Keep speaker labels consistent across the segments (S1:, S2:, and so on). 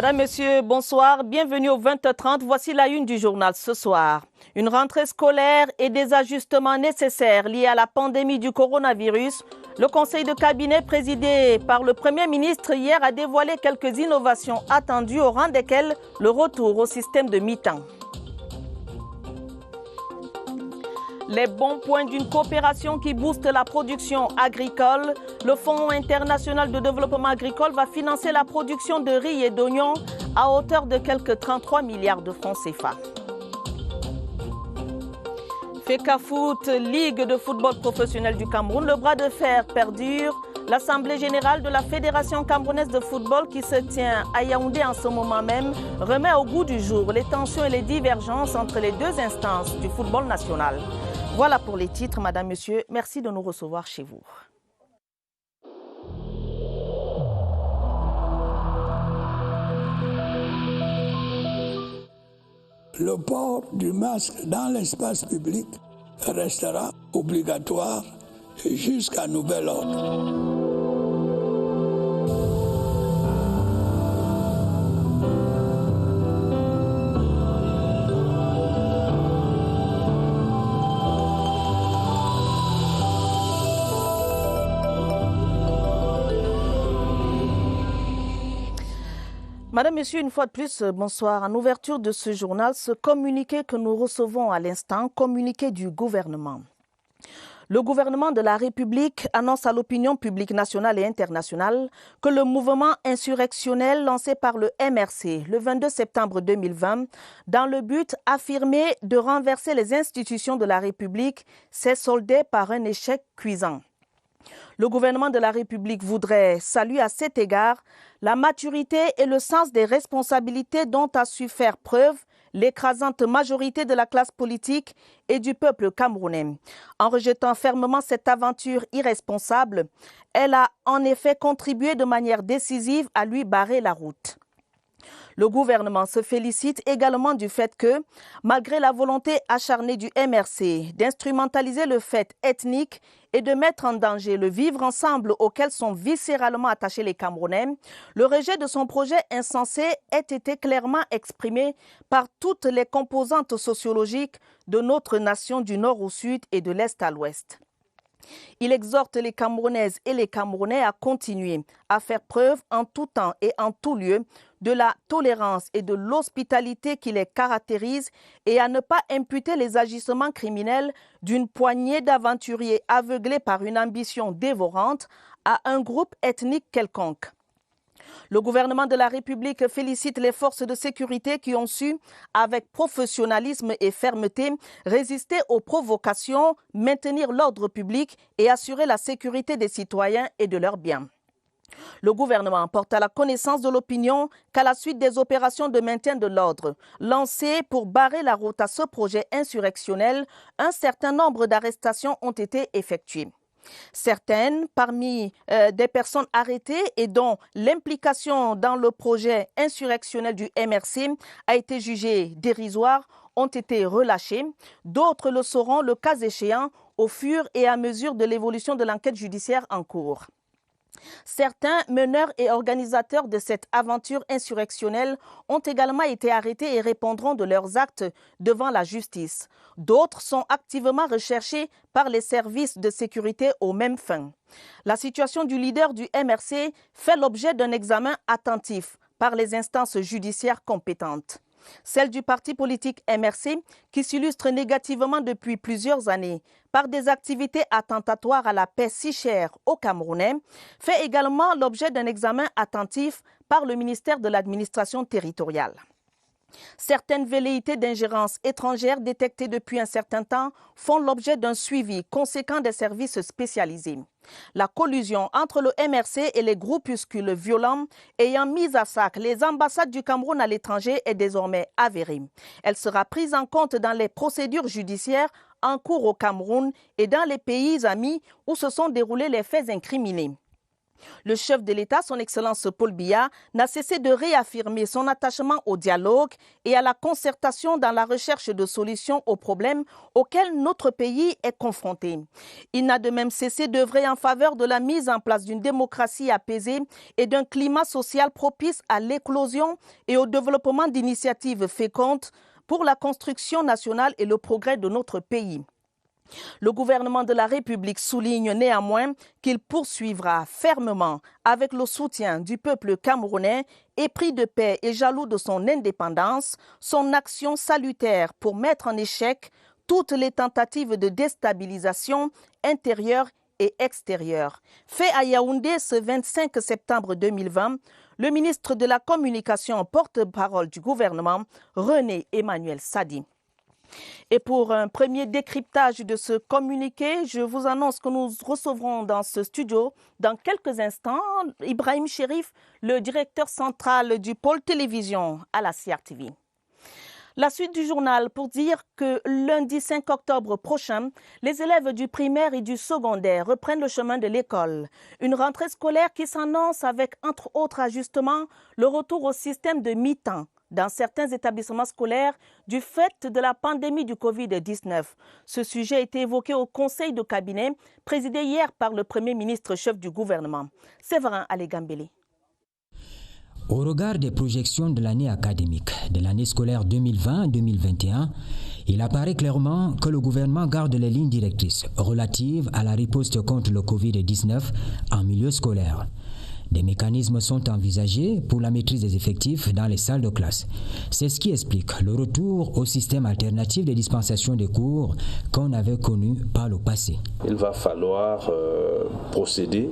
S1: Madame, Monsieur, bonsoir. Bienvenue au 20h30. Voici la une du journal ce soir. Une rentrée scolaire et des ajustements nécessaires liés à la pandémie du coronavirus. Le conseil de cabinet présidé par le Premier ministre hier a dévoilé quelques innovations attendues au rang desquelles le retour au système de mi-temps. Les bons points d'une coopération qui booste la production agricole. Le Fonds international de développement agricole va financer la production de riz et d'oignons à hauteur de quelques 33 milliards de francs CFA. FECAFOOT, Ligue de football professionnel du Cameroun, le bras de fer perdure. L'Assemblée générale de la Fédération camerounaise de football qui se tient à Yaoundé en ce moment même remet au goût du jour les tensions et les divergences entre les deux instances du football national. Voilà pour les titres, Madame, Monsieur. Merci de nous recevoir chez vous.
S2: Le port du masque dans l'espace public restera obligatoire jusqu'à nouvel ordre.
S1: Madame, Monsieur, une fois de plus, bonsoir. En ouverture de ce journal, ce communiqué que nous recevons à l'instant, communiqué du gouvernement. Le gouvernement de la République annonce à l'opinion publique nationale et internationale que le mouvement insurrectionnel lancé par le MRC le 22 septembre 2020, dans le but affirmé de renverser les institutions de la République, s'est soldé par un échec cuisant. Le gouvernement de la République voudrait saluer à cet égard la maturité et le sens des responsabilités dont a su faire preuve l'écrasante majorité de la classe politique et du peuple camerounais. En rejetant fermement cette aventure irresponsable, elle a en effet contribué de manière décisive à lui barrer la route. Le gouvernement se félicite également du fait que, malgré la volonté acharnée du MRC d'instrumentaliser le fait ethnique et de mettre en danger le vivre ensemble auquel sont viscéralement attachés les Camerounais, le rejet de son projet insensé ait été clairement exprimé par toutes les composantes sociologiques de notre nation du nord au sud et de l'est à l'ouest. Il exhorte les Camerounaises et les Camerounais à continuer à faire preuve en tout temps et en tout lieu de la tolérance et de l'hospitalité qui les caractérise et à ne pas imputer les agissements criminels d'une poignée d'aventuriers aveuglés par une ambition dévorante à un groupe ethnique quelconque. Le gouvernement de la République félicite les forces de sécurité qui ont su, avec professionnalisme et fermeté, résister aux provocations, maintenir l'ordre public et assurer la sécurité des citoyens et de leurs biens. Le gouvernement porte à la connaissance de l'opinion qu'à la suite des opérations de maintien de l'ordre lancées pour barrer la route à ce projet insurrectionnel, un certain nombre d'arrestations ont été effectuées. Certaines, parmi des personnes arrêtées et dont l'implication dans le projet insurrectionnel du MRC a été jugée dérisoire, ont été relâchées. D'autres le seront, le cas échéant, au fur et à mesure de l'évolution de l'enquête judiciaire en cours. Certains meneurs et organisateurs de cette aventure insurrectionnelle ont également été arrêtés et répondront de leurs actes devant la justice. D'autres sont activement recherchés par les services de sécurité aux mêmes fins. La situation du leader du MRC fait l'objet d'un examen attentif par les instances judiciaires compétentes. Celle du parti politique MRC, qui s'illustre négativement depuis plusieurs années par des activités attentatoires à la paix si chère aux Camerounais, fait également l'objet d'un examen attentif par le ministère de l'Administration territoriale. Certaines velléités d'ingérence étrangère détectées depuis un certain temps font l'objet d'un suivi conséquent des services spécialisés. La collusion entre le MRC et les groupuscules violents ayant mis à sac les ambassades du Cameroun à l'étranger est désormais avérée. Elle sera prise en compte dans les procédures judiciaires en cours au Cameroun et dans les pays amis où se sont déroulés les faits incriminés. Le chef de l'État, son Excellence Paul Biya, n'a cessé de réaffirmer son attachement au dialogue et à la concertation dans la recherche de solutions aux problèmes auxquels notre pays est confronté. Il n'a de même cessé d'œuvrer en faveur de la mise en place d'une démocratie apaisée et d'un climat social propice à l'éclosion et au développement d'initiatives fécondes pour la construction nationale et le progrès de notre pays. Le gouvernement de la République souligne néanmoins qu'il poursuivra fermement, avec le soutien du peuple camerounais, épris de paix et jaloux de son indépendance, son action salutaire pour mettre en échec toutes les tentatives de déstabilisation intérieure et extérieure. Fait à Yaoundé ce 25 septembre 2020, le ministre de la Communication, porte-parole du gouvernement, René Emmanuel Sadi. Et pour un premier décryptage de ce communiqué, je vous annonce que nous recevrons dans ce studio, dans quelques instants, Ibrahim Chérif, le directeur central du pôle télévision à la CRTV. La suite du journal pour dire que lundi 5 octobre prochain, les élèves du primaire et du secondaire reprennent le chemin de l'école. Une rentrée scolaire qui s'annonce avec, entre autres ajustements, le retour au système de mi-temps dans certains établissements scolaires du fait de la pandémie du Covid-19. Ce sujet a été évoqué au Conseil de cabinet, présidé hier par le Premier ministre chef du gouvernement, Séverin Alégambélé.
S3: Au regard des projections de l'année académique, de l'année scolaire 2020-2021, il apparaît clairement que le gouvernement garde les lignes directrices relatives à la riposte contre le Covid-19 en milieu scolaire. Des mécanismes sont envisagés pour la maîtrise des effectifs dans les salles de classe. C'est ce qui explique le retour au système alternatif de dispensation des cours qu'on avait connu par le passé.
S4: Il va falloir procéder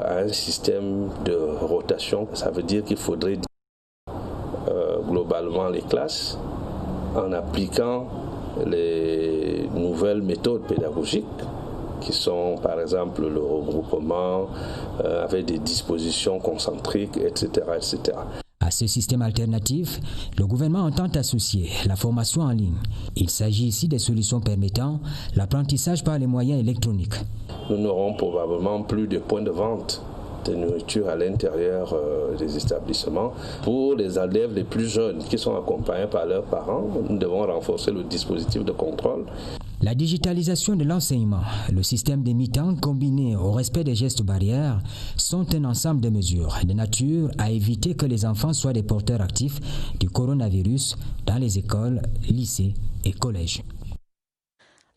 S4: à un système de rotation. Ça veut dire qu'il faudrait globalement les classes en appliquant les nouvelles méthodes pédagogiques qui sont par exemple le regroupement avec des dispositions concentriques, etc., etc.
S3: À ce système alternatif, le gouvernement entend associer la formation en ligne. Il s'agit ici des solutions permettant l'apprentissage par les moyens électroniques.
S4: Nous n'aurons probablement plus de points de vente de nourriture à l'intérieur des établissements. Pour les élèves les plus jeunes qui sont accompagnés par leurs parents, nous devons renforcer le dispositif de contrôle.
S3: La digitalisation de l'enseignement, le système des mi-temps combiné au respect des gestes barrières sont un ensemble de mesures de nature à éviter que les enfants soient des porteurs actifs du coronavirus dans les écoles, lycées et collèges.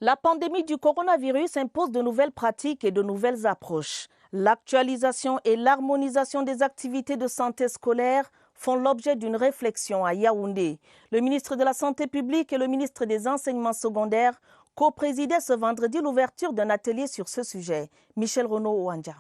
S1: La pandémie du coronavirus impose de nouvelles pratiques et de nouvelles approches. L'actualisation et l'harmonisation des activités de santé scolaire font l'objet d'une réflexion à Yaoundé. Le ministre de la Santé publique et le ministre des Enseignements secondaires co-présidaient ce vendredi l'ouverture d'un atelier sur ce sujet. Michel Renaud-Ouandja.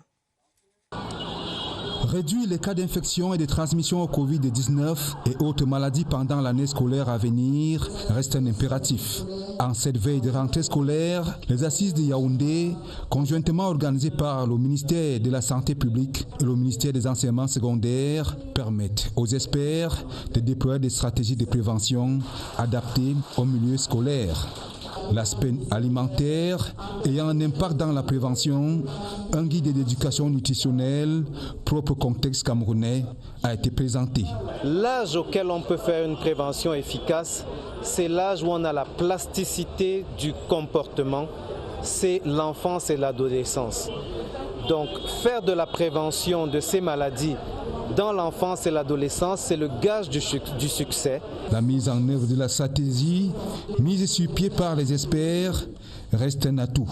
S5: Réduire les cas d'infection et de transmission au Covid-19 et autres maladies pendant l'année scolaire à venir reste un impératif. En cette veille de rentrée scolaire, les assises de Yaoundé, conjointement organisées par le ministère de la Santé publique et le ministère des Enseignements secondaires, permettent aux experts de déployer des stratégies de prévention adaptées au milieu scolaire. L'aspect alimentaire ayant un impact dans la prévention, un guide d'éducation nutritionnelle propre au contexte camerounais a été présenté.
S6: L'âge auquel on peut faire une prévention efficace, c'est l'âge où on a la plasticité du comportement, c'est l'enfance et l'adolescence. Donc faire de la prévention de ces maladies dans l'enfance et l'adolescence, c'est le gage du succès.
S5: La mise en œuvre de la stratégie, mise sur pied par les experts, reste un atout.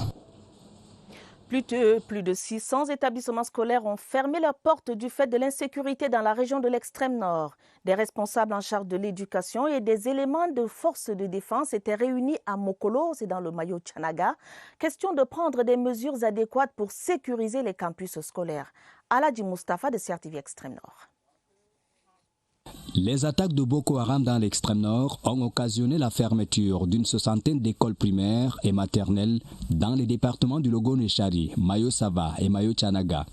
S1: Plus de 600 établissements scolaires ont fermé leurs portes du fait de l'insécurité dans la région de l'extrême nord. Des responsables en charge de l'éducation et des éléments de forces de défense étaient réunis à Mokolo, c'est dans le Mayo Tchanaga. Question de prendre des mesures adéquates pour sécuriser les campus scolaires. Aladji Mustafa de CRTV Extrême Nord.
S7: Les attaques de Boko Haram dans l'extrême nord ont occasionné la fermeture d'une soixantaine d'écoles primaires et maternelles dans les départements du Logo-Nechari, Mayo Sava et Mayo Tchanaga.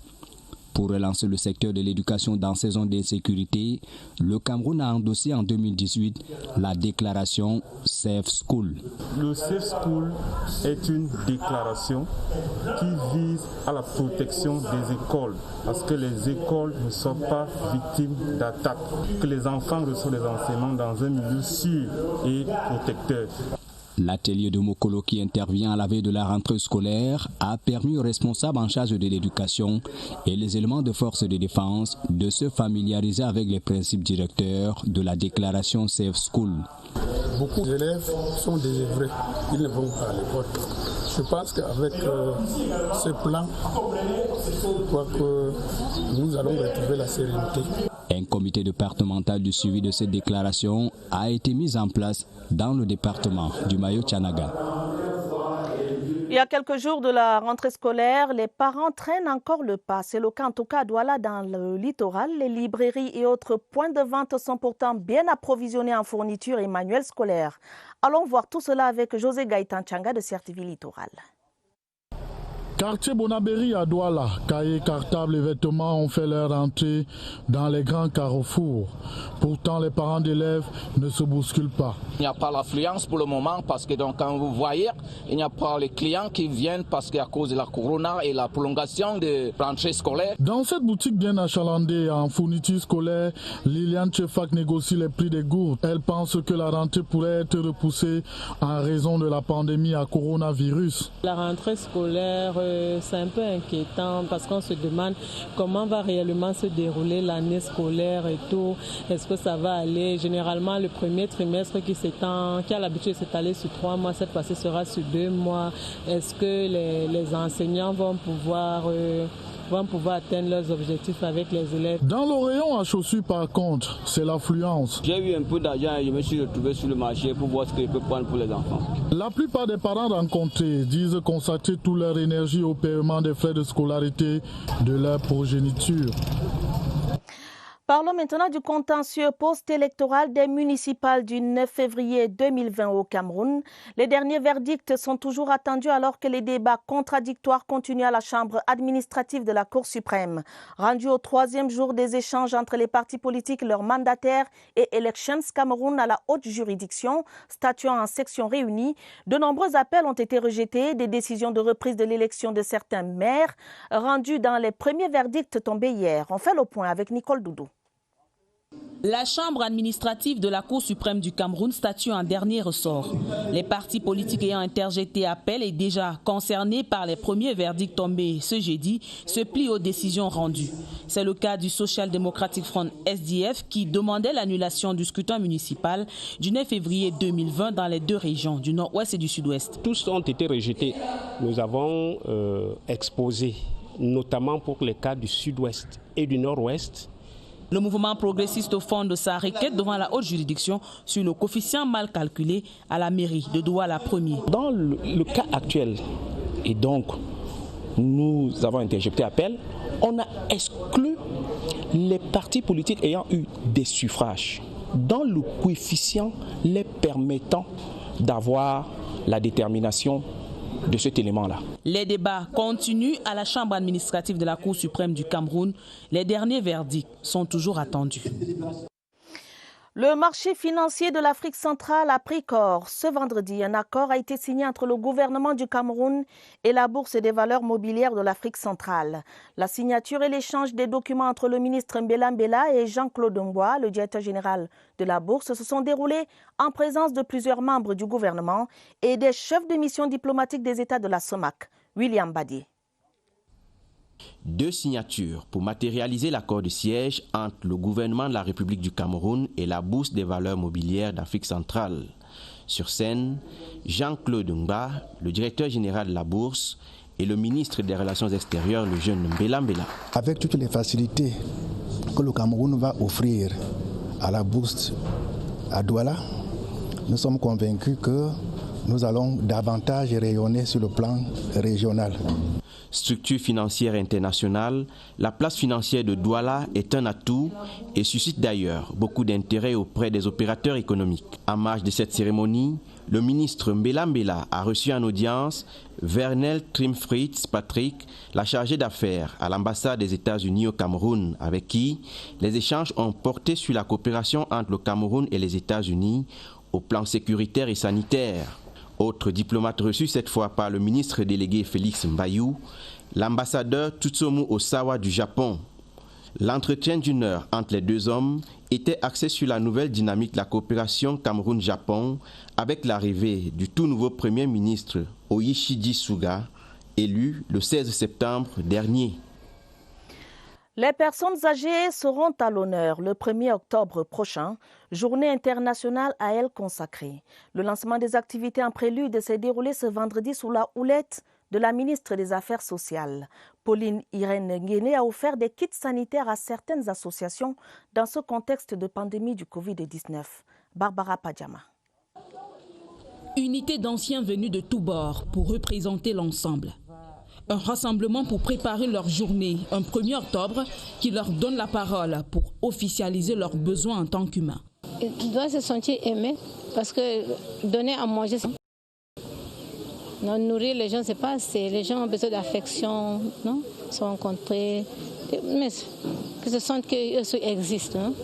S7: Pour relancer le secteur de l'éducation dans ces zones d'insécurité, le Cameroun a endossé en 2018 la déclaration Safe School.
S8: Le Safe School est une déclaration qui vise à la protection des écoles, parce que les écoles ne sont pas victimes d'attaques, que les enfants reçoivent des enseignements dans un milieu sûr et protecteur.
S7: L'atelier de Mokolo qui intervient à la veille de la rentrée scolaire a permis aux responsables en charge de l'éducation et les éléments de force de défense de se familiariser avec les principes directeurs de la déclaration Safe School.
S2: Beaucoup d'élèves sont désœuvrés, ils ne vont pas à l'école. Je pense qu'avec ce plan, je crois que nous allons retrouver la sérénité.
S7: Un comité départemental du suivi de cette déclaration a été mis en place dans le département du Mayo-Tchanaga.
S1: Il y a quelques jours de la rentrée scolaire, les parents traînent encore le pas. C'est le cas en tout cas à Douala dans le littoral. Les librairies et autres points de vente sont pourtant bien approvisionnés en fournitures et manuels scolaires. Allons voir tout cela avec José Gaëtan Tchanga de CRTV Littoral.
S9: Quartier Bonabéry à Douala, cahiers, cartables et vêtements ont fait leur entrée dans les grands carrefours. Pourtant, les parents d'élèves ne se bousculent pas.
S10: Il n'y a pas l'affluence pour le moment parce que donc, quand vous voyez, il n'y a pas les clients qui viennent parce qu'à cause de la corona et la prolongation de rentrée scolaire.
S9: Dans cette boutique bien achalandée en fournitures scolaires, Liliane Tchefak négocie les prix des gourdes. Elle pense que la rentrée pourrait être repoussée en raison de la pandémie à coronavirus.
S11: La rentrée scolaire, c'est un peu inquiétant parce qu'on se demande comment va réellement se dérouler l'année scolaire et tout. Est-ce que ça va aller? Généralement, le premier trimestre qui a l'habitude de s'étaler sur 3 mois, cette fois-ci sera sur 2 mois. Est-ce que les enseignants vont pouvoir atteindre leurs objectifs avec les élèves?
S9: Dans le rayon à chaussures, par contre, c'est l'affluence.
S12: J'ai eu un peu d'argent et je me suis retrouvé sur le marché pour voir ce que je peux prendre pour les enfants.
S9: La plupart des parents rencontrés disent consacrer toute leur énergie au paiement des frais de scolarité de leur progéniture.
S1: Parlons maintenant du contentieux post-électoral des municipales du 9 février 2020 au Cameroun. Les derniers verdicts sont toujours attendus alors que les débats contradictoires continuent à la chambre administrative de la Cour suprême. Rendu au 3e jour des échanges entre les partis politiques, leurs mandataires et Elections Cameroun à la haute juridiction, statuant en section réunie, de nombreux appels ont été rejetés, des décisions de reprise de l'élection de certains maires rendues dans les premiers verdicts tombés hier. On fait le point avec Nicole Doudou.
S13: La chambre administrative de la Cour suprême du Cameroun statue en dernier ressort. Les partis politiques ayant interjeté appel et déjà concernés par les premiers verdicts tombés ce jeudi se plient aux décisions rendues. C'est le cas du Social Democratic Front SDF qui demandait l'annulation du scrutin municipal du 9 février 2020 dans les 2 régions, du nord-ouest et du sud-ouest.
S14: Tous ont été rejetés. Nous avons exposé, notamment pour les cas du sud-ouest et du nord-ouest.
S13: Le mouvement progressiste fonde sa requête devant la haute juridiction sur le coefficient mal calculé à la mairie de Douala premier.
S14: Dans le cas actuel, et donc nous avons interjeté appel, on a exclu les partis politiques ayant eu des suffrages dans le coefficient les permettant d'avoir la détermination de cet élément-là.
S13: Les débats continuent à la chambre administrative de la Cour suprême du Cameroun. Les derniers verdicts sont toujours attendus.
S1: Le marché financier de l'Afrique centrale a pris corps. Ce vendredi, un accord a été signé entre le gouvernement du Cameroun et la Bourse des valeurs mobilières de l'Afrique centrale. La signature et l'échange des documents entre le ministre Mbela Mbela et Jean-Claude Mboua, le directeur général de la Bourse, se sont déroulés en présence de plusieurs membres du gouvernement et des chefs de mission diplomatique des États de la SOMAC. William Badi.
S15: 2 signatures pour matérialiser l'accord de siège entre le gouvernement de la République du Cameroun et la Bourse des valeurs mobilières d'Afrique centrale. Sur scène, Jean-Claude Mboua, le directeur général de la Bourse, et le ministre des Relations extérieures, le jeune Mbela Mbela.
S16: Avec toutes les facilités que le Cameroun va offrir à la Bourse à Douala, nous sommes convaincus que nous allons davantage rayonner sur le plan régional.
S15: Structure financière internationale, la place financière de Douala est un atout et suscite d'ailleurs beaucoup d'intérêt auprès des opérateurs économiques. En marge de cette cérémonie, le ministre Mbela Mbela a reçu en audience Vernel Trimfritz Patrick, la chargée d'affaires à l'ambassade des États-Unis au Cameroun, avec qui les échanges ont porté sur la coopération entre le Cameroun et les États-Unis au plan sécuritaire et sanitaire. Autre diplomate reçu cette fois par le ministre délégué Félix Mbayou, l'ambassadeur Tsutomu Osawa du Japon. L'entretien d'une heure entre les deux hommes était axé sur la nouvelle dynamique de la coopération Cameroun-Japon avec l'arrivée du tout nouveau Premier ministre Oyishiji Suga, élu le 16 septembre dernier.
S1: Les personnes âgées seront à l'honneur le 1er octobre prochain, journée internationale à elles consacrée. Le lancement des activités en prélude s'est déroulé ce vendredi sous la houlette de la ministre des Affaires sociales. Pauline Irène Nguéné a offert des kits sanitaires à certaines associations dans ce contexte de pandémie du Covid-19. Barbara Padjama.
S13: Unité d'anciens venus de tous bords pour représenter l'ensemble. Un rassemblement pour préparer leur journée, un 1er octobre, qui leur donne la parole pour officialiser leurs besoins en tant qu'humains.
S17: Ils doivent se sentir aimés parce que donner à manger, non, nourrir les gens, c'est pas assez. Les gens ont besoin d'affection, non, se rencontrer, mais que se sentent qu'ils existent. Non?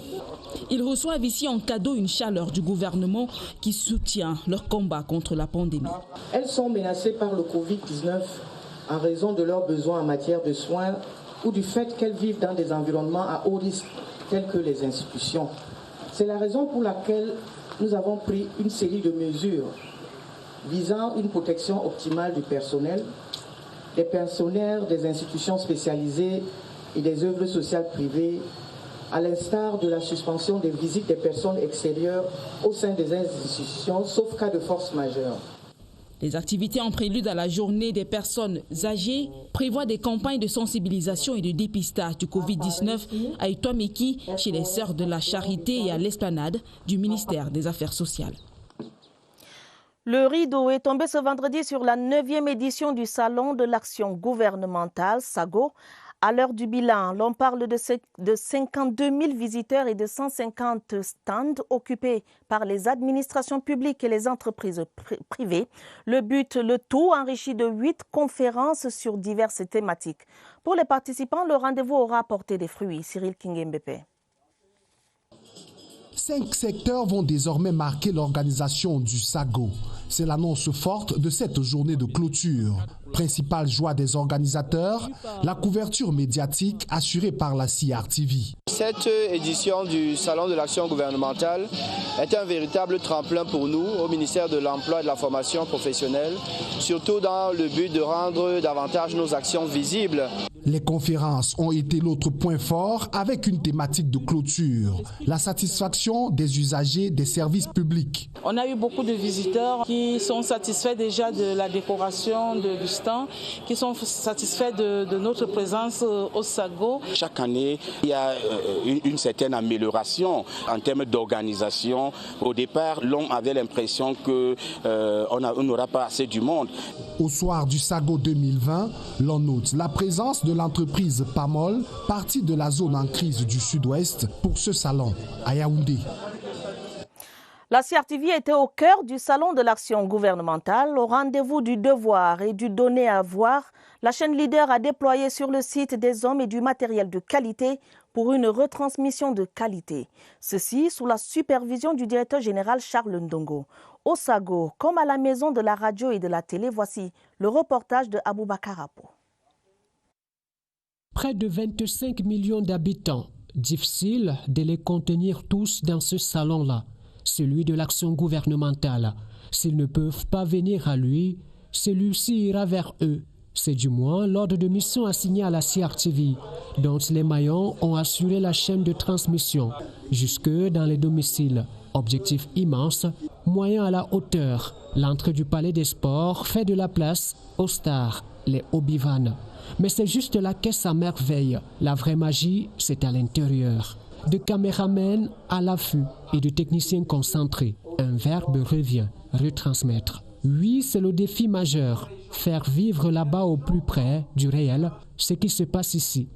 S13: Ils reçoivent ici en cadeau une chaleur du gouvernement qui soutient leur combat contre la pandémie.
S18: Elles sont menacées par le Covid-19 en raison de leurs besoins en matière de soins ou du fait qu'elles vivent dans des environnements à haut risque tels que les institutions. C'est la raison pour laquelle nous avons pris une série de mesures visant une protection optimale du personnel, des pensionnaires des institutions spécialisées et des œuvres sociales privées, à l'instar de la suspension des visites des personnes extérieures au sein des institutions, sauf cas de force majeure.
S13: Les activités en prélude à la journée des personnes âgées prévoient des campagnes de sensibilisation et de dépistage du Covid-19 à Itoameki, chez les Sœurs de la Charité et à l'Esplanade du ministère des Affaires sociales.
S1: Le rideau est tombé ce vendredi sur la 9e édition du Salon de l'action gouvernementale, SAGO. À l'heure du bilan, l'on parle de 52 000 visiteurs et de 150 stands occupés par les administrations publiques et les entreprises privées. Le but, le tout enrichi de 8 conférences sur diverses thématiques. Pour les participants, le rendez-vous aura apporté des fruits. Cyril Kingembepe.
S19: 5 secteurs vont désormais marquer l'organisation du SAGO. C'est l'annonce forte de cette journée de clôture. Principale joie des organisateurs, la couverture médiatique assurée par la CRTV.
S20: Cette édition du Salon de l'action gouvernementale est un véritable tremplin pour nous au ministère de l'Emploi et de la Formation professionnelle, surtout dans le but de rendre davantage nos actions visibles.
S19: Les conférences ont été l'autre point fort avec une thématique de clôture, la satisfaction des usagers des services publics.
S11: On a eu beaucoup de visiteurs qui sont satisfaits déjà de la décoration du stand, qui sont satisfaits de notre présence au SAGO.
S21: Chaque année, il y a une certaine amélioration en termes d'organisation. Au départ, l'on avait l'impression qu'on n'aura pas assez du monde.
S19: Au soir du SAGO 2020, l'on note la présence de l'entreprise Pamol, partie de la zone en crise du Sud-Ouest, pour ce salon à Yaoundé.
S1: La CRTV était au cœur du Salon de l'action gouvernementale, au rendez-vous du devoir et du donner à voir. La chaîne leader a déployé sur le site des hommes et du matériel de qualité pour une retransmission de qualité. Ceci sous la supervision du directeur général Charles Ndongo. Au SAGO, comme à la maison de la radio et de la télé, voici le reportage de Aboubakar Apo.
S22: Près de 25 millions d'habitants. Difficile de les contenir tous dans ce salon-là, celui de l'action gouvernementale. S'ils ne peuvent pas venir à lui, celui-ci ira vers eux. C'est du moins l'ordre de mission assigné à la CRTV, dont les maillons ont assuré la chaîne de transmission, jusque dans les domiciles. Objectif immense, moyen à la hauteur. L'entrée du palais des sports fait de la place aux stars, les Obi-Wan. Mais c'est juste la caisse à merveille. La vraie magie, c'est à l'intérieur. De caméramens à l'affût et de techniciens concentrés, un verbe revient, retransmettre. Oui, c'est le défi majeur. Faire vivre là-bas au plus près du réel ce qui se passe ici.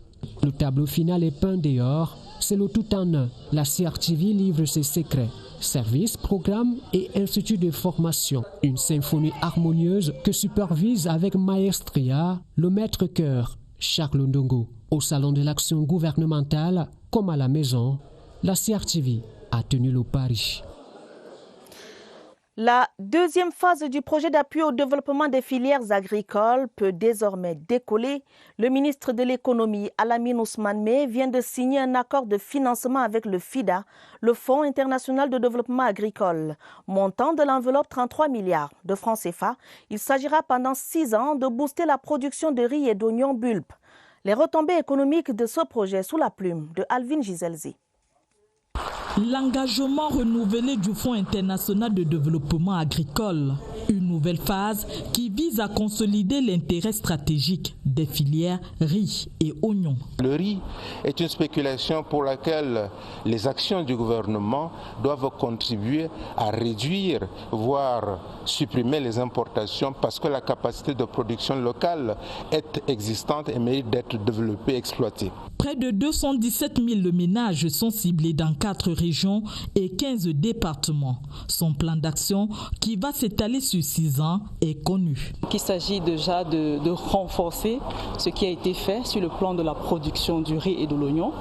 S22: Le tableau final est peint dehors, c'est le tout en un. La CRTV livre ses secrets. Services, programmes et instituts de formation. Une symphonie harmonieuse que supervise avec maestria le maître chœur Charles Ndongo. Au salon de l'action gouvernementale, comme à la maison, la CRTV a tenu le pari.
S1: La deuxième phase du projet d'appui au développement des filières agricoles peut désormais décoller. Le ministre de l'économie, Alamine Ousmane Meh, vient de signer un accord de financement avec le FIDA, le Fonds international de développement agricole. Montant de l'enveloppe 33 milliards de francs CFA. Il s'agira pendant 6 ans de booster la production de riz et d'oignons bulbes. Les retombées économiques de ce projet sous la plume de Alvin Gizelzi.
S3: L'engagement renouvelé du Fonds international de développement agricole, une nouvelle phase qui vise à consolider l'intérêt stratégique des filières riz et oignons.
S4: Le riz est une spéculation pour laquelle les actions du gouvernement doivent contribuer à réduire, voire supprimer les importations parce que la capacité de production locale est existante et mérite d'être développée et exploitée.
S3: Près de 217 000 ménages sont ciblés dans 4 régions et 15 départements. Son plan d'action, qui va s'étaler sur 6 ans, est connu.
S23: Il s'agit déjà de renforcer ce qui a été fait sur le plan de la production du riz et de l'oignon,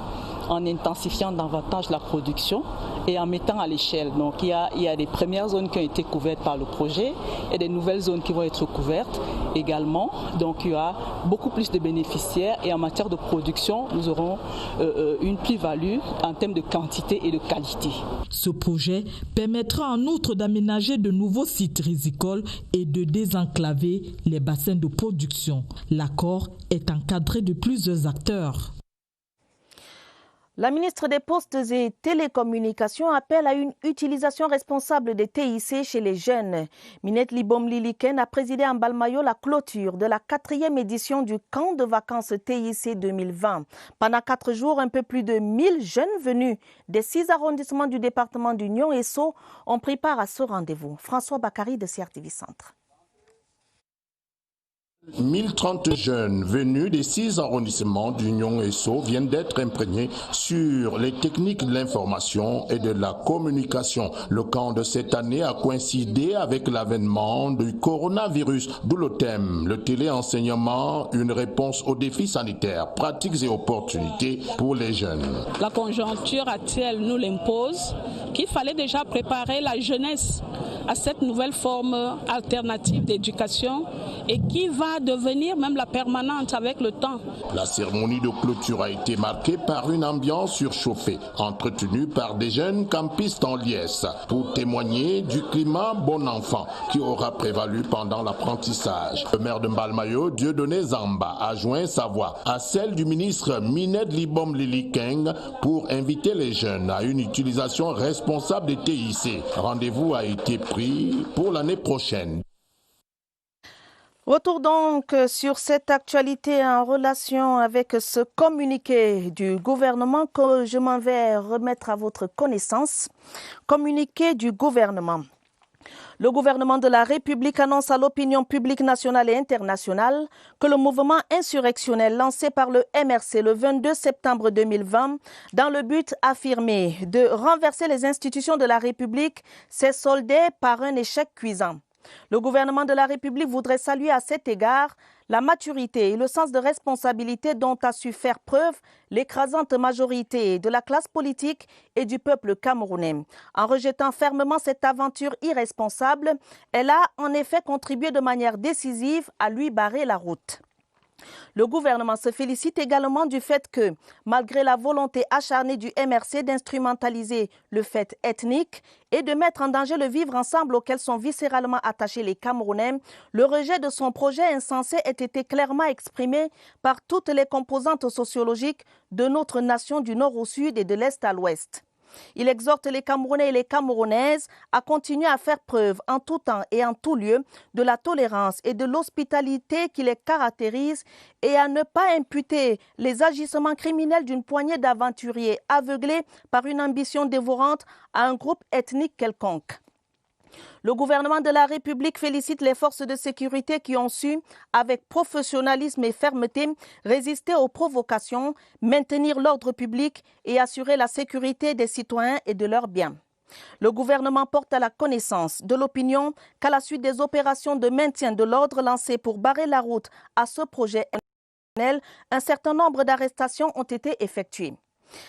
S23: en intensifiant davantage la production et en mettant à l'échelle. Donc il y a des premières zones qui ont été couvertes par le projet et des nouvelles zones qui vont être couvertes également. Donc il y a beaucoup plus de bénéficiaires et en matière de production, nous aurons une plus-value en termes de quantité et de qualité.
S3: Ce projet permettra en outre d'aménager de nouveaux sites rizicoles et de désenclaver les bassins de production. L'accord est encadré de plusieurs acteurs.
S1: La ministre des Postes et Télécommunications appelle à une utilisation responsable des TIC chez les jeunes. Minette Libom Liliken a présidé en Balmayo la clôture de la 4e édition du camp de vacances TIC 2020. Pendant 4 jours, un peu plus de 1000 jeunes venus des 6 arrondissements du département d'Union et Sceaux ont pris part à ce rendez-vous. François Bakary de CRTV Centre.
S24: 1030 jeunes venus des 6 arrondissements d'Union et Sceaux viennent d'être imprégnés sur les techniques de l'information et de la communication. Le camp de cette année a coïncidé avec l'avènement du coronavirus, d'où le thème, le téléenseignement, une réponse aux défis sanitaires, pratiques et opportunités pour les jeunes.
S25: La conjoncture actuelle nous l'impose, qu'il fallait déjà préparer la jeunesse à cette nouvelle forme alternative d'éducation et qui va devenir même la permanente avec le temps.
S24: La cérémonie de clôture a été marquée par une ambiance surchauffée, entretenue par des jeunes campistes en liesse, pour témoigner du climat bon enfant qui aura prévalu pendant l'apprentissage. Le maire de Mbalmayo, Dieudonné Zamba, a joint sa voix à celle du ministre Minette Libom Liliken pour inviter les jeunes à une utilisation responsable des TIC. Rendez-vous a été pris pour l'année prochaine.
S1: Retour donc sur cette actualité en relation avec ce communiqué du gouvernement que je m'en vais remettre à votre connaissance. Communiqué du gouvernement. Le gouvernement de la République annonce à l'opinion publique nationale et internationale que le mouvement insurrectionnel lancé par le MRC le 22 septembre 2020 dans le but affirmé de renverser les institutions de la République s'est soldé par un échec cuisant. Le gouvernement de la République voudrait saluer à cet égard la maturité et le sens de responsabilité dont a su faire preuve l'écrasante majorité de la classe politique et du peuple camerounais. En rejetant fermement cette aventure irresponsable, elle a en effet contribué de manière décisive à lui barrer la route. Le gouvernement se félicite également du fait que, malgré la volonté acharnée du MRC d'instrumentaliser le fait ethnique et de mettre en danger le vivre ensemble auquel sont viscéralement attachés les Camerounais, le rejet de son projet insensé ait été clairement exprimé par toutes les composantes sociologiques de notre nation du nord au sud et de l'est à l'ouest. Il exhorte les Camerounais et les Camerounaises à continuer à faire preuve en tout temps et en tout lieu de la tolérance et de l'hospitalité qui les caractérise et à ne pas imputer les agissements criminels d'une poignée d'aventuriers aveuglés par une ambition dévorante à un groupe ethnique quelconque. Le gouvernement de la République félicite les forces de sécurité qui ont su, avec professionnalisme et fermeté, résister aux provocations, maintenir l'ordre public et assurer la sécurité des citoyens et de leurs biens. Le gouvernement porte à la connaissance de l'opinion qu'à la suite des opérations de maintien de l'ordre lancées pour barrer la route à ce projet, un certain nombre d'arrestations ont été effectuées.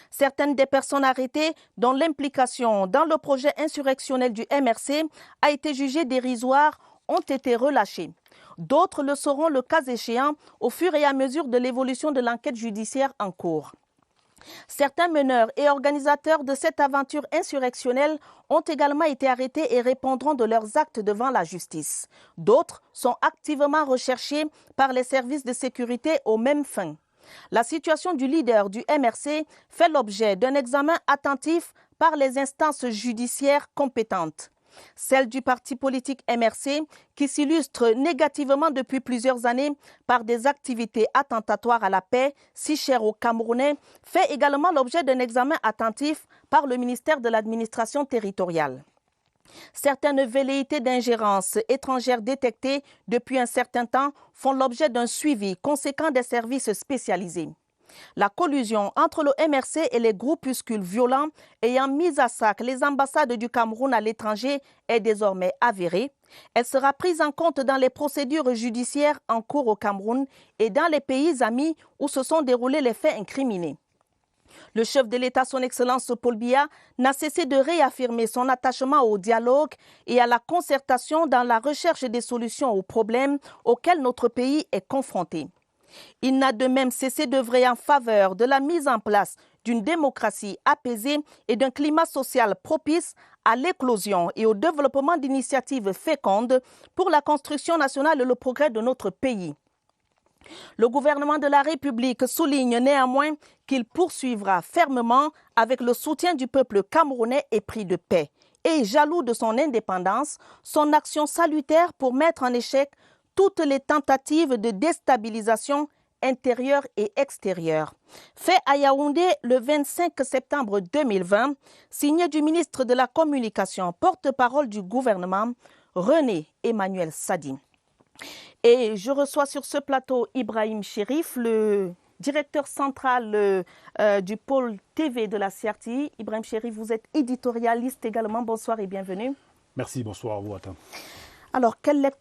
S1: Certaines des personnes arrêtées, dont l'implication dans le projet insurrectionnel du MRC a été jugée dérisoire, ont été relâchées. D'autres le seront le cas échéant au fur et à mesure de l'évolution de l'enquête judiciaire en cours. Certains meneurs et organisateurs de cette aventure insurrectionnelle ont également été arrêtés et répondront de leurs actes devant la justice. D'autres sont activement recherchés par les services de sécurité aux mêmes fins. La situation du leader du MRC fait l'objet d'un examen attentif par les instances judiciaires compétentes. Celle du parti politique MRC, qui s'illustre négativement depuis plusieurs années par des activités attentatoires à la paix, si chères aux Camerounais, fait également l'objet d'un examen attentif par le ministère de l'administration territoriale. Certaines velléités d'ingérence étrangère détectées depuis un certain temps font l'objet d'un suivi conséquent des services spécialisés. La collusion entre le MRC et les groupuscules violents ayant mis à sac les ambassades du Cameroun à l'étranger est désormais avérée. Elle sera prise en compte dans les procédures judiciaires en cours au Cameroun et dans les pays amis où se sont déroulés les faits incriminés. Le chef de l'État, son Excellence Paul Biya, n'a cessé de réaffirmer son attachement au dialogue et à la concertation dans la recherche des solutions aux problèmes auxquels notre pays est confronté. Il n'a de même cessé d'œuvrer en faveur de la mise en place d'une démocratie apaisée et d'un climat social propice à l'éclosion et au développement d'initiatives fécondes pour la construction nationale et le progrès de notre pays. Le gouvernement de la République souligne néanmoins qu'il poursuivra fermement avec le soutien du peuple camerounais épris de paix et jaloux de son indépendance, son action salutaire pour mettre en échec toutes les tentatives de déstabilisation intérieure et extérieure. Fait à Yaoundé le 25 septembre 2020, signé du ministre de la Communication, porte-parole du gouvernement, René Emmanuel Sadi. Et je reçois sur ce plateau Ibrahim Chérif, le directeur central du pôle TV de la CRTI. Ibrahim Chérif, vous êtes éditorialiste également. Bonsoir et bienvenue.
S2: Merci, bonsoir à vous, Atta.
S1: Alors, quelle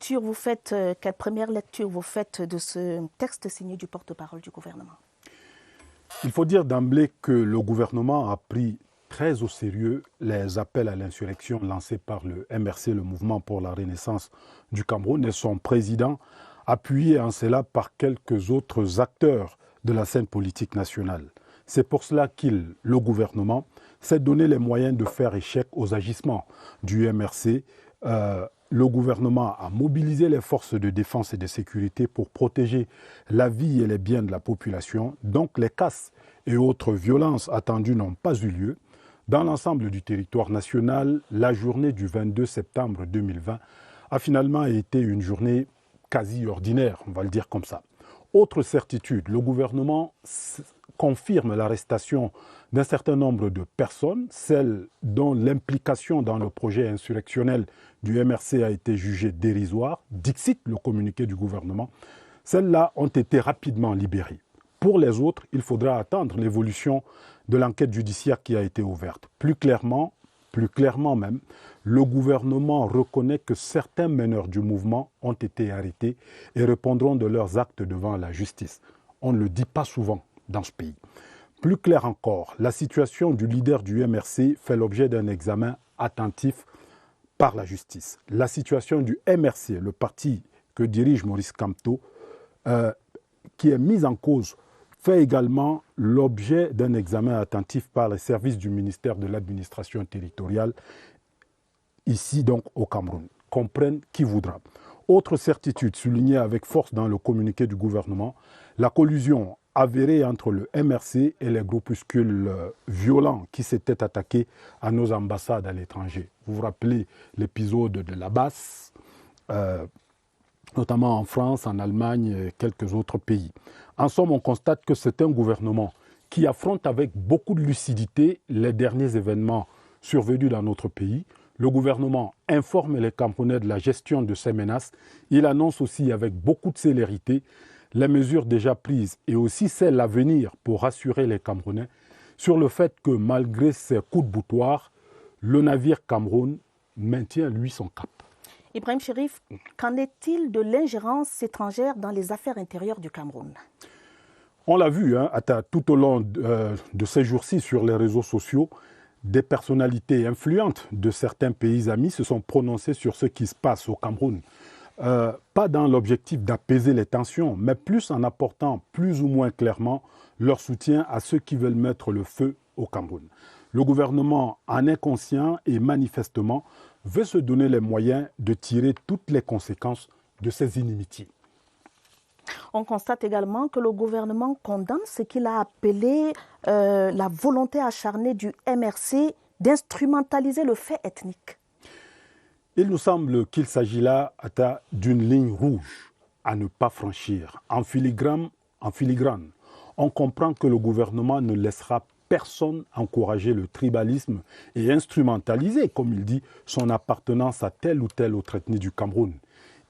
S1: première lecture vous faites de ce texte signé du porte-parole du gouvernement?
S2: Il faut dire d'emblée que le gouvernement a pris très au sérieux les appels à l'insurrection lancés par le MRC, le Mouvement pour la Renaissance du Cameroun, et son président, appuyé en cela par quelques autres acteurs de la scène politique nationale. C'est pour cela le gouvernement, s'est donné les moyens de faire échec aux agissements du MRC. Le gouvernement a mobilisé les forces de défense et de sécurité pour protéger la vie et les biens de la population. Donc les casses et autres violences attendues n'ont pas eu lieu. Dans l'ensemble du territoire national, la journée du 22 septembre 2020 a finalement été une journée quasi ordinaire, on va le dire comme ça. Autre certitude, le gouvernement confirme l'arrestation d'un certain nombre de personnes, celles dont l'implication dans le projet insurrectionnel du MRC a été jugée dérisoire, dixit le communiqué du gouvernement. Celles-là ont été rapidement libérées. Pour les autres, il faudra attendre l'évolution de l'enquête judiciaire qui a été ouverte. Plus clairement même, le gouvernement reconnaît que certains meneurs du mouvement ont été arrêtés et répondront de leurs actes devant la justice. On ne le dit pas souvent dans ce pays. Plus clair encore, la situation du leader du MRC fait l'objet d'un examen attentif par la justice. La situation du MRC, le parti que dirige Maurice Kamto, qui est mise en cause, fait également l'objet d'un examen attentif par les services du ministère de l'administration territoriale, ici donc au Cameroun. Comprenne qui voudra. Autre certitude soulignée avec force dans le communiqué du gouvernement, la collusion avérée entre le MRC et les groupuscules violents qui s'étaient attaqués à nos ambassades à l'étranger. Vous vous rappelez l'épisode de la Basse, notamment en France, en Allemagne et quelques autres pays. En somme, on constate que c'est un gouvernement qui affronte avec beaucoup de lucidité les derniers événements survenus dans notre pays, Le gouvernement informe les Camerounais de la gestion de ces menaces. Il annonce aussi avec beaucoup de célérité les mesures déjà prises et aussi celles à venir pour rassurer les Camerounais sur le fait que malgré ces coups de boutoir, le navire Cameroun maintient lui son cap.
S1: Ibrahim Chérif, qu'en est-il de l'ingérence étrangère dans les affaires intérieures du Cameroun?
S2: On l'a vu tout au long de ces jours-ci sur les réseaux sociaux, des personnalités influentes de certains pays amis se sont prononcées sur ce qui se passe au Cameroun. Pas dans l'objectif d'apaiser les tensions, mais plus en apportant plus ou moins clairement leur soutien à ceux qui veulent mettre le feu au Cameroun. Le gouvernement en est conscient et manifestement veut se donner les moyens de tirer toutes les conséquences de ces inimitiés.
S1: On constate également que le gouvernement condamne ce qu'il a appelé la volonté acharnée du MRC d'instrumentaliser le fait ethnique.
S2: Il nous semble qu'il s'agit là d'une ligne rouge à ne pas franchir. En filigrane, on comprend que le gouvernement ne laissera personne encourager le tribalisme et instrumentaliser, comme il dit, son appartenance à telle ou telle autre ethnie du Cameroun.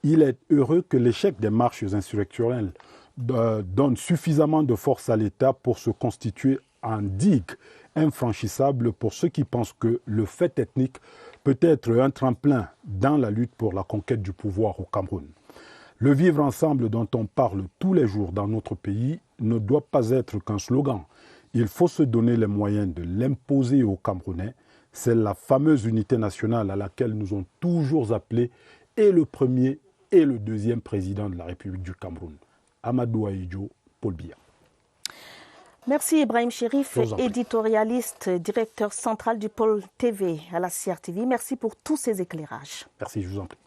S2: Il est heureux que l'échec des marches insurrectionnelles donne suffisamment de force à l'État pour se constituer en digue infranchissable pour ceux qui pensent que le fait ethnique peut être un tremplin dans la lutte pour la conquête du pouvoir au Cameroun. Le vivre ensemble dont on parle tous les jours dans notre pays ne doit pas être qu'un slogan. Il faut se donner les moyens de l'imposer aux Camerounais. C'est la fameuse unité nationale à laquelle nous ont toujours appelés et le premier et le deuxième président de la République du Cameroun, Amadou Ahidjo, Paul Biya.
S1: Merci Ibrahim Chérif, éditorialiste, directeur central du pôle TV à la CRTV. Merci pour tous ces éclairages.
S2: Merci, je vous en prie.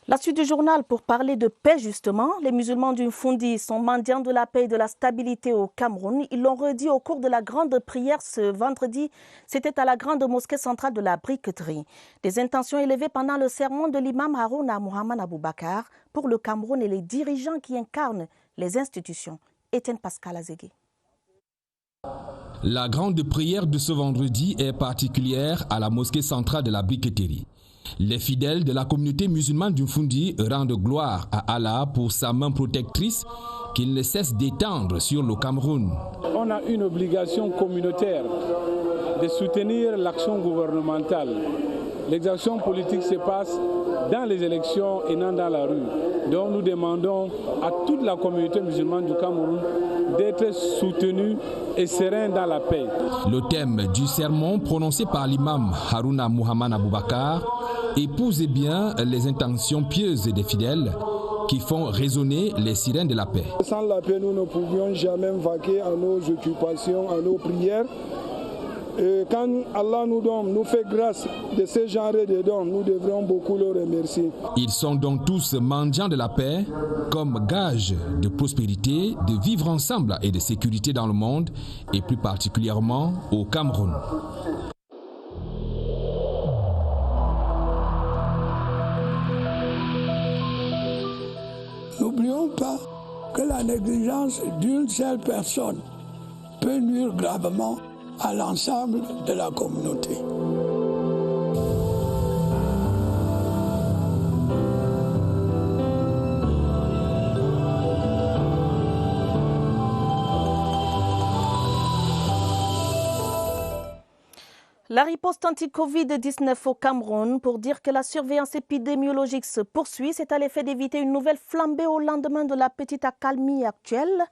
S1: La suite du journal pour parler de paix justement. Les musulmans du Mfundi sont mendiants de la paix et de la stabilité au Cameroun. Ils l'ont redit au cours de la grande prière ce vendredi. C'était à la grande mosquée centrale de la Briqueterie. Des intentions élevées pendant le sermon de l'imam Harouna Mohamed Aboubakar pour le Cameroun et les dirigeants qui incarnent les institutions. Étienne Pascal Azégué.
S5: La grande prière de ce vendredi est particulière à la mosquée centrale de la Briqueterie. Les fidèles de la communauté musulmane du Mfundi rendent gloire à Allah pour sa main protectrice qu'il ne cesse d'étendre sur le Cameroun.
S6: On a une obligation communautaire de soutenir l'action gouvernementale. Les actions politiques se passent dans les élections et non dans la rue. Donc nous demandons à toute la communauté musulmane du Cameroun d'être soutenue et sereine dans la paix.
S5: Le thème du sermon prononcé par l'imam Harouna Mohamed Aboubakar épouse bien les intentions pieuses des fidèles qui font résonner les sirènes de la paix.
S7: Sans la paix, nous ne pouvions jamais vaquer à nos occupations, à nos prières. Et quand Allah nous fait grâce de ce genre de dons, nous devrons beaucoup le remercier.
S5: Ils sont donc tous mendiants de la paix, comme gage de prospérité, de vivre ensemble et de sécurité dans le monde, et plus particulièrement au Cameroun.
S8: N'oublions pas que la négligence d'une seule personne peut nuire gravement à l'ensemble de la communauté.
S1: La riposte anti-Covid-19 au Cameroun pour dire que la surveillance épidémiologique se poursuit, c'est à l'effet d'éviter une nouvelle flambée au lendemain de la petite accalmie actuelle.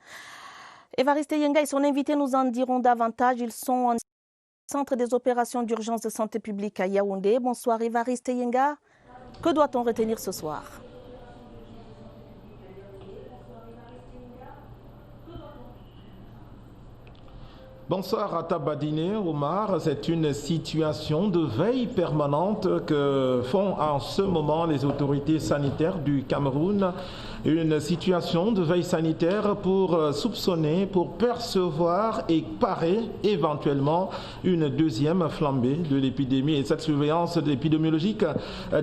S1: Évariste Yenga et son invité nous en diront davantage. Ils sont en centre des opérations d'urgence de santé publique à Yaoundé. Bonsoir Évariste Yenga. Que doit-on retenir ce soir ?
S10: Bonsoir à Tabadine, Omar. C'est une situation de veille permanente que font en ce moment les autorités sanitaires du Cameroun Une situation de veille sanitaire pour soupçonner, pour percevoir et parer éventuellement une deuxième flambée de l'épidémie. Et cette surveillance épidémiologique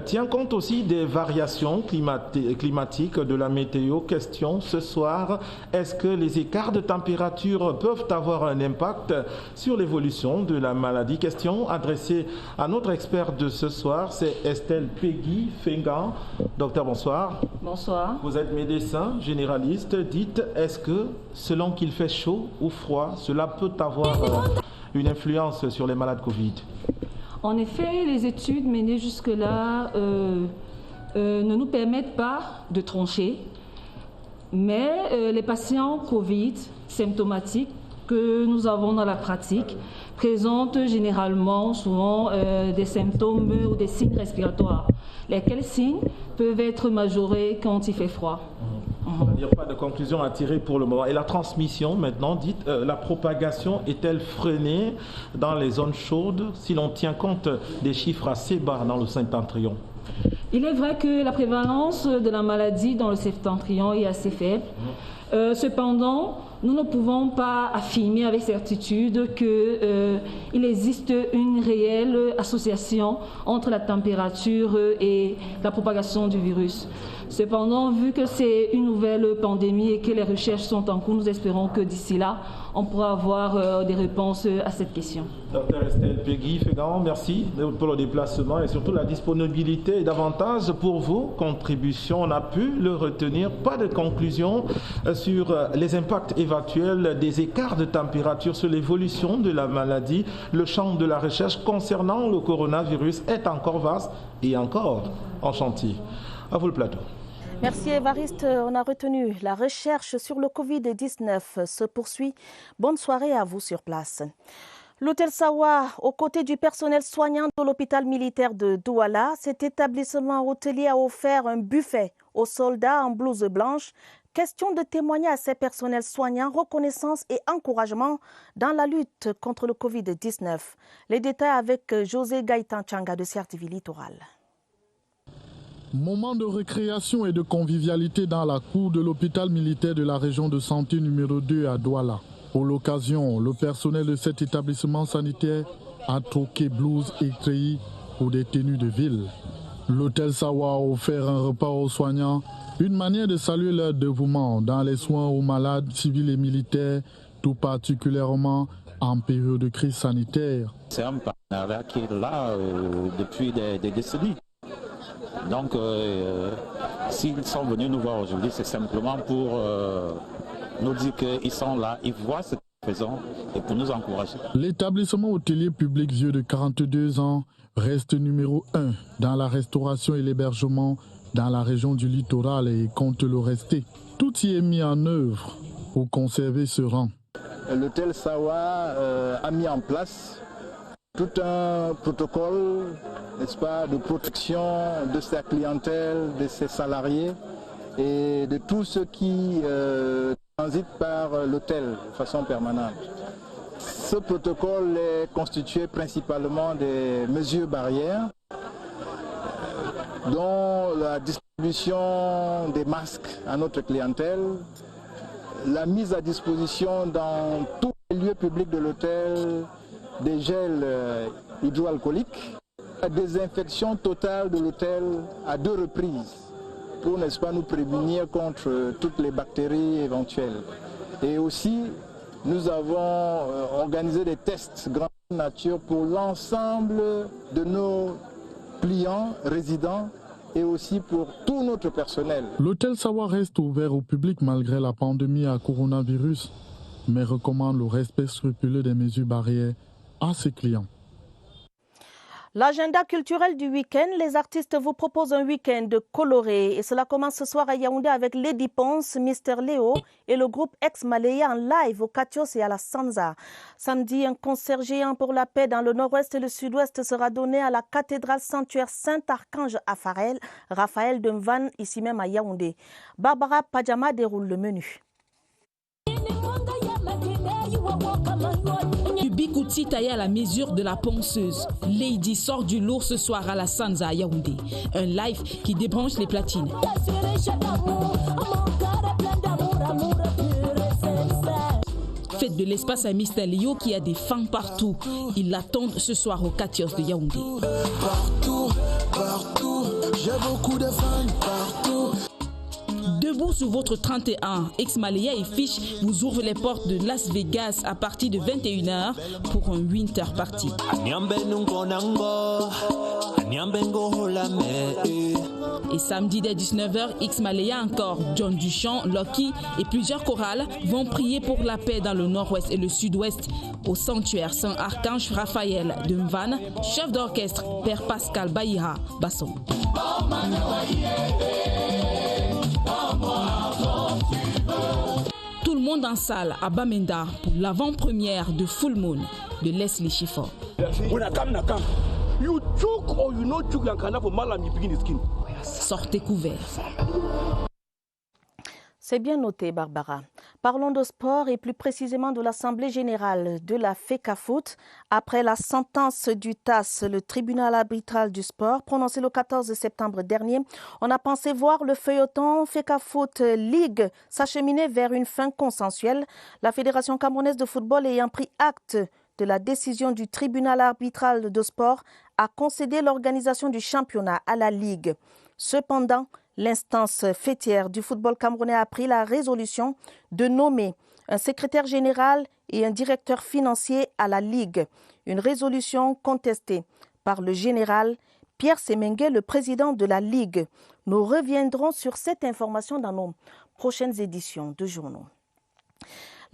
S10: tient compte aussi des variations climatiques de la météo. Question ce soir, est-ce que les écarts de température peuvent avoir un impact sur l'évolution de la maladie? Question adressée à notre expert de ce soir, c'est Estelle Peggy Fengan. Docteur, bonsoir.
S9: Bonsoir.
S10: Vous êtes médecin généraliste. Dites, est-ce que selon qu'il fait chaud ou froid, cela peut avoir une influence sur les malades Covid?
S9: En effet, les études menées jusque-là ne nous permettent pas de trancher, mais les patients Covid symptomatiques que nous avons dans la pratique présentent généralement souvent des symptômes ou des signes respiratoires, lesquels signes peuvent être majorés quand il fait froid.
S10: Il n'y a pas de conclusion à tirer pour le moment. Et la transmission, maintenant, dites, la propagation est-elle freinée dans les zones chaudes si l'on tient compte des chiffres assez bas dans le septentrion?
S9: Il est vrai que la prévalence de la maladie dans le septentrion est assez faible. Cependant, nous ne pouvons pas affirmer avec certitude qu'il existe une réelle association entre la température et la propagation du virus. Cependant, vu que c'est une nouvelle pandémie et que les recherches sont en cours, nous espérons que d'ici là, on pourra avoir des réponses à cette question.
S10: Docteur Estelle Peggy Fengan, merci pour le déplacement et surtout la disponibilité et davantage pour vos contributions. On a pu le retenir, pas de conclusion sur les impacts éventuels des écarts de température sur l'évolution de la maladie. Le champ de la recherche concernant le coronavirus est encore vaste et encore en chantier. À vous le plateau.
S1: Merci Évariste. On a retenu la recherche sur le Covid-19 se poursuit. Bonne soirée à vous sur place. L'hôtel Sawa, aux côtés du personnel soignant de l'hôpital militaire de Douala, cet établissement hôtelier a offert un buffet aux soldats en blouse blanche. Question de témoigner à ces personnels soignants, reconnaissance et encouragement dans la lutte contre le Covid-19. Les détails avec José Gaïtan Changa de CRTV Littoral.
S12: Moment de récréation et de convivialité dans la cour de l'hôpital militaire de la région de santé numéro 2 à Douala. Pour l'occasion, le personnel de cet établissement sanitaire a troqué blouses et treillis pour des tenues de ville. L'hôtel Sawa a offert un repas aux soignants, une manière de saluer leur dévouement dans les soins aux malades civils et militaires, tout particulièrement en période de crise sanitaire.
S14: C'est un partenariat qui est là depuis des décennies. Donc, s'ils sont venus nous voir aujourd'hui, c'est simplement pour nous dire qu'ils sont là, ils voient ce que nous faisons et pour nous encourager.
S12: L'établissement hôtelier public vieux de 42 ans reste numéro 1 dans la restauration et l'hébergement dans la région du littoral et compte le rester. Tout y est mis en œuvre pour conserver ce rang.
S15: L'hôtel Sawa a mis en place tout un protocole, n'est-ce pas, de protection de sa clientèle, de ses salariés et de tous ceux qui transitent par l'hôtel de façon permanente. Ce protocole est constitué principalement des mesures barrières, dont la distribution des masques à notre clientèle, la mise à disposition dans tous les lieux publics de l'hôtel des gels hydroalcooliques, la désinfection totale de l'hôtel à 2 reprises pour, n'est-ce pas, nous prémunir contre toutes les bactéries éventuelles. Et aussi, nous avons organisé des tests grande nature pour l'ensemble de nos clients résidents et aussi pour tout notre personnel.
S12: L'hôtel Sawa reste ouvert au public malgré la pandémie à coronavirus, mais recommande le respect scrupuleux des mesures barrières à ses clients.
S1: L'agenda culturel du week-end, les artistes vous proposent un week-end coloré et cela commence ce soir à Yaoundé avec Lady Ponce, Mister Léo et le groupe Ex-Malaya en live au Katios et à la Sanza. Samedi, un concert géant pour la paix dans le nord-ouest et le sud-ouest sera donné à la cathédrale sanctuaire Saint-Archange à Raphaël de Mvan, ici même à Yaoundé. Barbara Padjama déroule le menu.
S3: Bikouti taillé à la mesure de la ponceuse. Lady sort du lourd ce soir à la Sanza à Yaoundé. Un live qui débranche les platines. Fête de l'espace à Mr. Leo qui a des fans partout. Ils l'attendent ce soir au Katios de Yaoundé.
S13: Partout, j'ai beaucoup de fans partout.
S3: Debout sur votre 31, Ex-Malaya et Fish vous ouvrent les portes de Las Vegas à partir de 21h pour un winter party. Et samedi dès 19h, Ex-Malaya encore, John Duchamp, Lucky et plusieurs chorales vont prier pour la paix dans le nord-ouest et le sud-ouest au sanctuaire Saint-Archange Raphaël de Mvan, chef d'orchestre Père Pascal Baïha Basson. Tout le monde en salle à Bamenda pour l'avant-première de Full Moon de Leslie Schiffer. Sortez couverts.
S1: C'est bien noté, Barbara. Parlons de sport et plus précisément de l'Assemblée générale de la FECAFOOT. Après la sentence du TAS, le tribunal arbitral du sport, prononcée le 14 septembre dernier, on a pensé voir le feuilleton FECAFOOT League s'acheminer vers une fin consensuelle. La Fédération camerounaise de football ayant pris acte de la décision du tribunal arbitral de sport a concédé l'organisation du championnat à la Ligue. Cependant, l'instance fêtière du football camerounais a pris la résolution de nommer un secrétaire général et un directeur financier à la Ligue. Une résolution contestée par le général Pierre Semengue, le président de la Ligue. Nous reviendrons sur cette information dans nos prochaines éditions de journaux.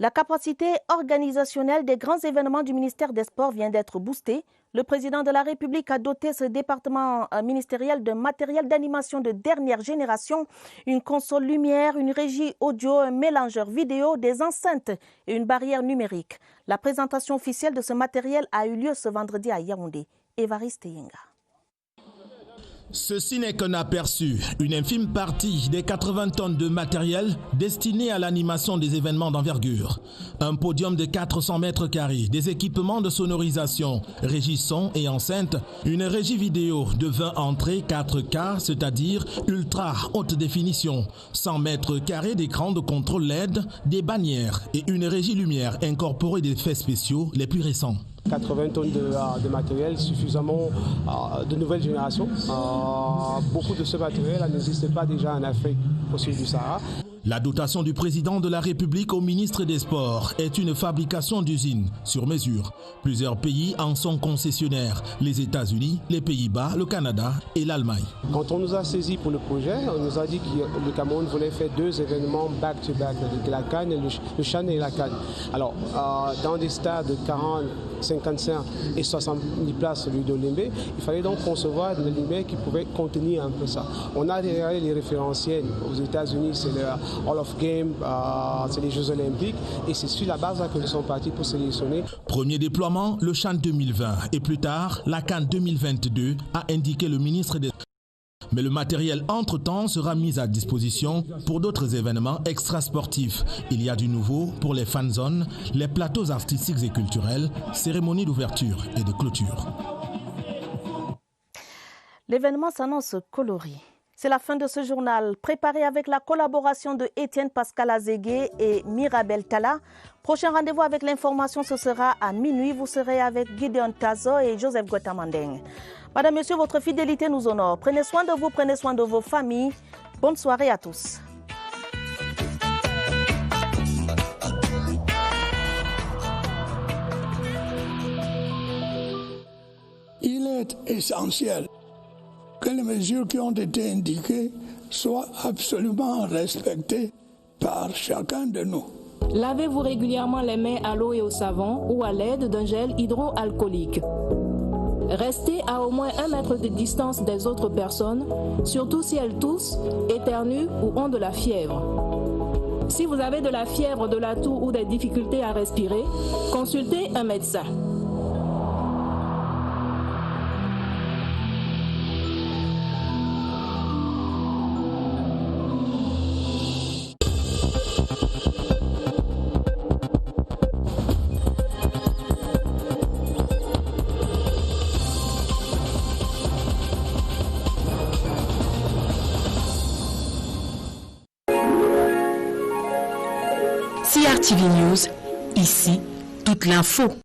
S1: La capacité organisationnelle des grands événements du ministère des Sports vient d'être boostée. Le président de la République a doté ce département ministériel de matériel d'animation de dernière génération, une console lumière, une régie audio, un mélangeur vidéo, des enceintes et une barrière numérique. La présentation officielle de ce matériel a eu lieu ce vendredi à Yaoundé. Évariste Yenga.
S10: Ceci n'est qu'un aperçu, une infime partie des 80 tonnes de matériel destiné à l'animation des événements d'envergure. Un podium de 400 mètres carrés, des équipements de sonorisation, régie son et enceinte, une régie vidéo de 20 entrées 4K, c'est-à-dire ultra haute définition, 100 mètres carrés d'écran de contrôle LED, des bannières et une régie lumière incorporée des effets spéciaux les plus récents.
S16: 80 tonnes de matériel suffisamment de nouvelle génération. Beaucoup de ce matériel n'existe pas déjà en Afrique au sud du Sahara.
S10: La dotation du président de la République au ministre des Sports est une fabrication d'usines sur mesure. Plusieurs pays en sont concessionnaires, les États-Unis, les Pays-Bas, le Canada et l'Allemagne.
S16: Quand on nous a saisis pour le projet, on nous a dit que le Cameroun voulait faire 2 événements back-to-back, avec la CAN et le CHAN et la CAN. Alors, dans des stades de 40, 55 et 60 000 places celui d'Olimbé, il fallait donc concevoir de Olimbé qui pouvait contenir un peu ça. On a derrière les référentiels. Aux États-Unis, c'est le Hall of Game, c'est les Jeux Olympiques, et c'est sur la base là que nous sommes partis pour sélectionner.
S10: Premier déploiement, le CHAN 2020, et plus tard, la CAN 2022, a indiqué le ministre des... Mais le matériel entre-temps sera mis à disposition pour d'autres événements extrasportifs. Il y a du nouveau pour les fan zones, les plateaux artistiques et culturels, cérémonies d'ouverture et de clôture.
S1: L'événement s'annonce coloré. C'est la fin de ce journal, préparé avec la collaboration de Étienne Pascal Azégué et Mirabel Tala. Prochain rendez-vous avec l'information, ce sera à minuit. Vous serez avec Gideon Tazo et Joseph Gotamandeng. Madame, Monsieur, votre fidélité nous honore. Prenez soin de vous, prenez soin de vos familles. Bonne soirée à tous.
S8: Il est essentiel que les mesures qui ont été indiquées soient absolument respectées par chacun de nous.
S17: Lavez-vous régulièrement les mains à l'eau et au savon ou à l'aide d'un gel hydroalcoolique. Restez à au moins 1 mètre de distance des autres personnes, surtout si elles toussent, éternuent ou ont de la fièvre. Si vous avez de la fièvre, de la toux ou des difficultés à respirer, consultez un médecin.
S11: TV News, ici, toute l'info.